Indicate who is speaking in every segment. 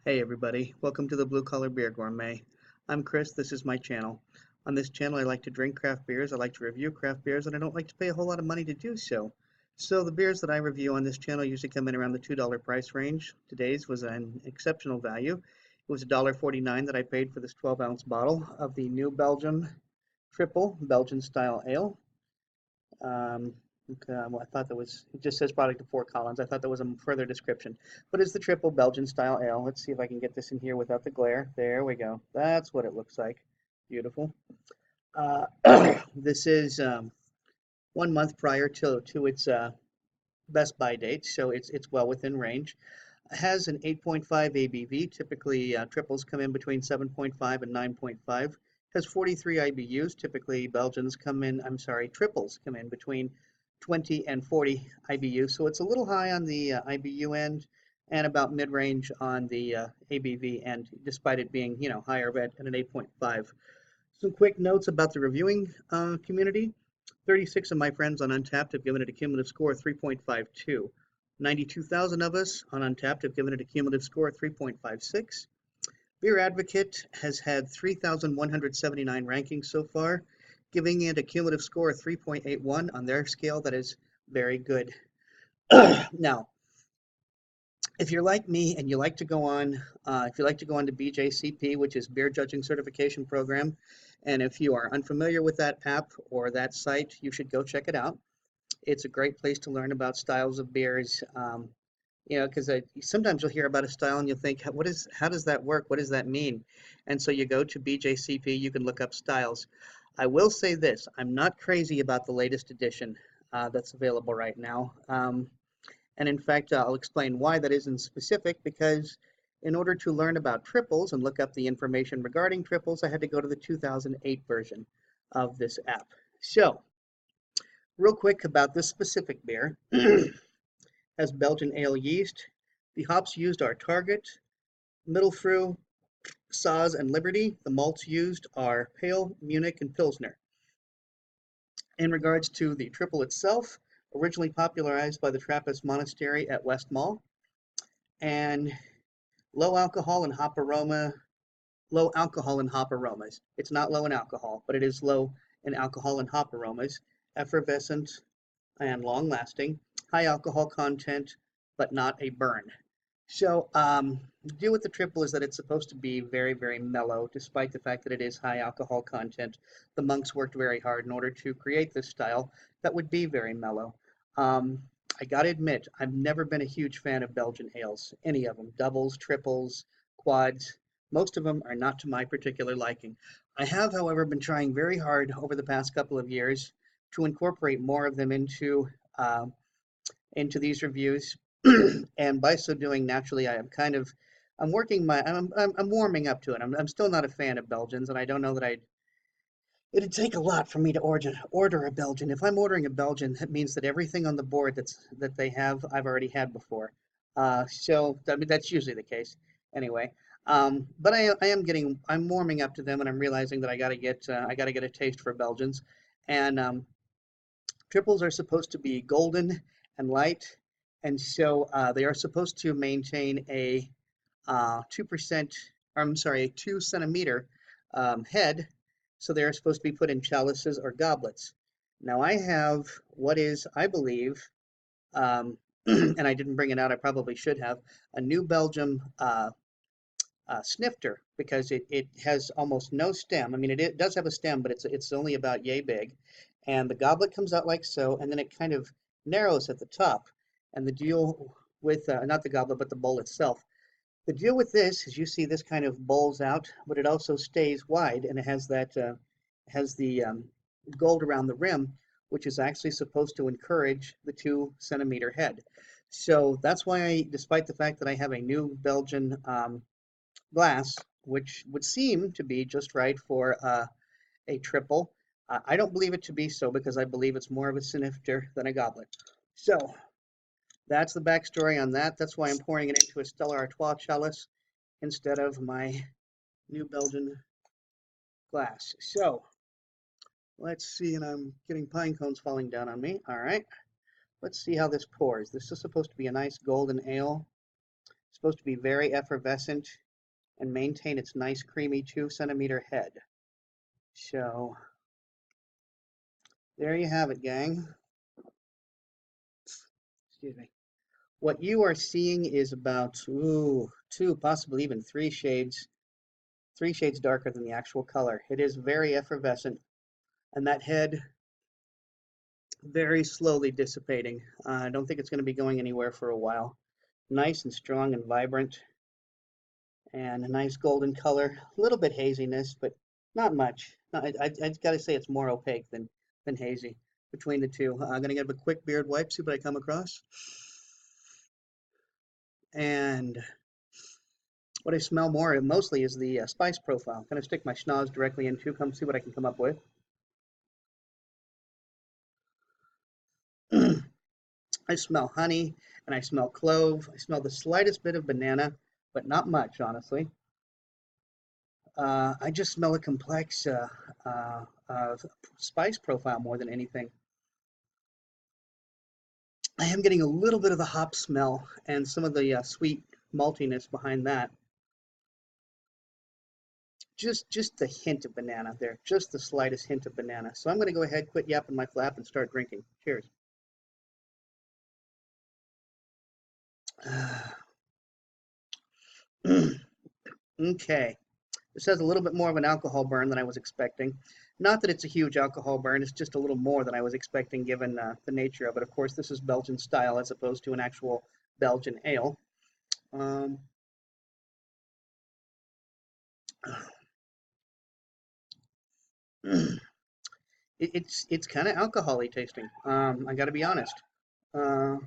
Speaker 1: Hey everybody, welcome to the Blue Collar Beer Gourmet. I'm Chris, this is my channel. On this channel I like to drink craft beers, I like to review craft beers, and I don't like to pay a whole lot of money to do so. So the beers that I review on this channel usually come in around the $2 price range. Today's was an exceptional value. It was $1.49 that I paid for this 12-ounce bottle of the new Belgium Trippel Belgian style ale. Well, I thought it just says product of Fort Collins. I thought there was a further description. But it's the triple Belgian style ale. Let's see if I can get this in here without the glare. There we go. That's what it looks like. Beautiful. This is 1 month prior to its best by date, so it's well within range. It has an 8.5 ABV. Typically, triples come in between 7.5 and 9.5. Has 43 IBUs. Typically, triples come in between 20 and 40 IBU. So it's a little high on the IBU end and about mid-range on the ABV end, despite it being, higher at an 8.5. Some quick notes about the reviewing community. 36 of my friends on Untappd have given it a cumulative score of 3.52. 92,000 of us on Untappd have given it a cumulative score of 3.56. Beer Advocate has had 3,179 rankings so far, giving it a cumulative score of 3.81 on their scale. That is very good. Now, if you're like me and you like to go on, if you like to go on to BJCP, which is Beer Judging Certification Program, and if you are unfamiliar with that app or that site, you should go check it out. It's a great place to learn about styles of beers. Because sometimes you'll hear about a style and you'll think, how does that work? What does that mean? And so you go to BJCP, you can look up styles. I will say this, I'm not crazy about the latest edition that's available right now. And in fact, I'll explain why that isn't specific, because in order to learn about triples and look up the information regarding triples, I had to go to the 2008 version of this app. So, real quick about this specific beer. Has Belgian ale yeast. The hops used are Target, Mittelfru, Saaz, and Liberty. The malts used are Pale, Munich, and Pilsner. In regards to the triple itself, originally popularized by the Trappist monastery at West Mall, and low alcohol and hop aromas. It's not low in alcohol, but it is low in alcohol and hop aromas, effervescent and long lasting, high alcohol content, but not a burn. So the deal with the triple is that it's supposed to be very, very mellow, despite the fact that it is high alcohol content. The monks worked very hard in order to create this style that would be very mellow. I gotta admit, I've never been a huge fan of Belgian ales, any of them, doubles, triples, quads. Most of them are not to my particular liking. I have, however, been trying very hard over the past couple of years to incorporate more of them into these reviews, and by so doing, naturally, I'm warming up to it. I'm still not a fan of Belgians, and I don't know that it'd take a lot for me to order a Belgian. If I'm ordering a Belgian, that means that everything on the board that they have, I've already had before. So I mean, that's usually the case anyway. But I'm warming up to them, and I'm realizing that I gotta get a taste for Belgians, and triples are supposed to be golden and light, and so they are supposed to maintain a 2%, I'm sorry, a 2 centimeter head. So they are supposed to be put in chalices or goblets. Now I have what is, I believe, and I didn't bring it out, I probably should have, a New Belgium snifter, because it has almost no stem. I mean, it does have a stem, but it's only about yay big. And the goblet comes out like so, and then it kind of narrows at the top. And the deal with, not the goblet, but the bowl itself. The deal with this is you see this kind of bowls out, but it also stays wide, and it has the gold around the rim, which is actually supposed to encourage the 2 centimeter head. So that's why despite the fact that I have a New Belgian glass, which would seem to be just right for a triple, I don't believe it to be so, because I believe it's more of a snifter than a goblet. So that's the backstory on that. That's why I'm pouring it into a Stella Artois chalice instead of my New Belgian glass. So let's see, and I'm getting pine cones falling down on me. All right, let's see how this pours. This is supposed to be a nice golden ale. supposed to be very effervescent and maintain its nice creamy 2 centimeter head. So there you have it, gang. Excuse me. What you are seeing is about two, possibly even three shades darker than the actual color. It is very effervescent, and that head very slowly dissipating. I don't think it's going to be going anywhere for a while. Nice and strong and vibrant, and a nice golden color. A little bit haziness, but not much. I got to say it's more opaque than hazy between the two. I'm going to give a quick beard wipe, see what I come across. And what I smell more mostly is the spice profile. I'm going to stick my schnoz directly into, come see what I can come up with. I smell honey, and I smell clove. I smell the slightest bit of banana, but not much, honestly. I just smell a complex spice profile more than anything. I am getting a little bit of the hop smell and some of the sweet maltiness behind that. Just a hint of banana there, just the slightest hint of banana. So I'm going to go ahead, quit yapping my flap, and start drinking. Cheers. Okay. This has a little bit more of an alcohol burn than I was expecting. Not that it's a huge alcohol burn, it's just a little more than I was expecting given the nature of it. Of course, this is Belgian style as opposed to an actual Belgian ale. It's kind of alcohol-y tasting. I got to be honest. Uh,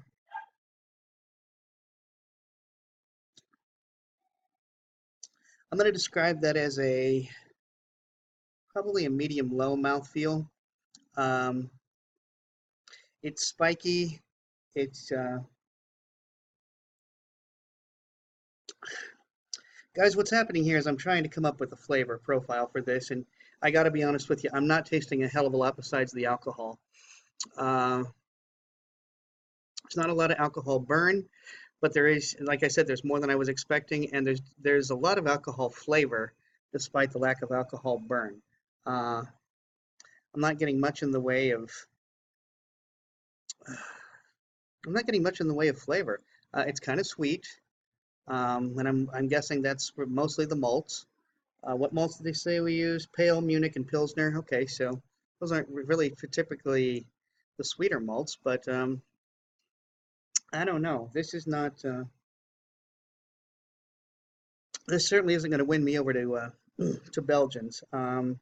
Speaker 1: I'm going to describe that as probably a medium-low mouthfeel. It's spiky. It's guys, what's happening here is I'm trying to come up with a flavor profile for this, and I got to be honest with you, I'm not tasting a hell of a lot besides the alcohol. It's not a lot of alcohol burn, but there is, like I said, there's more than I was expecting, and there's a lot of alcohol flavor despite the lack of alcohol burn. I'm not getting much in the way of flavor. It's kind of sweet, and I'm guessing that's mostly the malts. What malts did they say we use? Pale, Munich, and Pilsner. Okay, so those aren't really typically the sweeter malts, but I don't know. This is not. This certainly isn't going to win me over to to Belgians. No,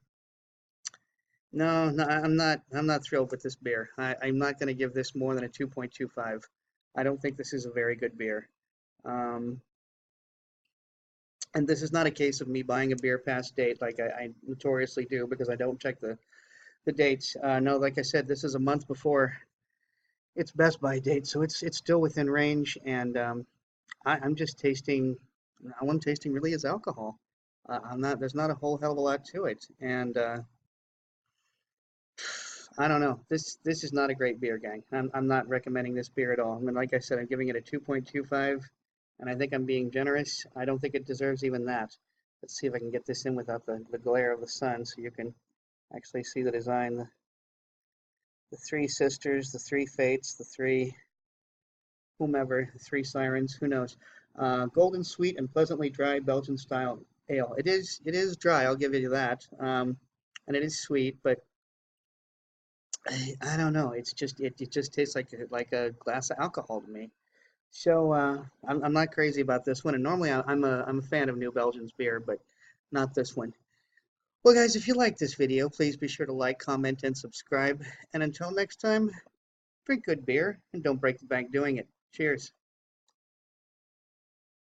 Speaker 1: no, I'm not. I'm not thrilled with this beer. I'm not going to give this more than a 2.25. I don't think this is a very good beer. Um, and this is not a case of me buying a beer past date like I notoriously do because I don't check the dates. No, like I said, this is a month before its best by date, so it's still within range. And I'm just tasting. All I'm tasting really is alcohol. I'm not. There's not a whole hell of a lot to it, and I don't know. This is not a great beer, gang. I'm not recommending this beer at all. I mean, like I said, I'm giving it a 2.25, and I think I'm being generous. I don't think it deserves even that. Let's see if I can get this in without the glare of the sun, so you can actually see the design. The three sisters, the three fates, the three whomever, the three sirens. Who knows? Golden sweet and pleasantly dry Belgian style ale. It is dry. I'll give you that. And it is sweet, but I don't know. It's just it just tastes like a glass of alcohol to me. So I'm not crazy about this one. And normally I'm a fan of New Belgium's beer, but not this one. Well, guys, if you like this video, please be sure to like, comment, and subscribe. And until next time, drink good beer and don't break the bank doing it. Cheers.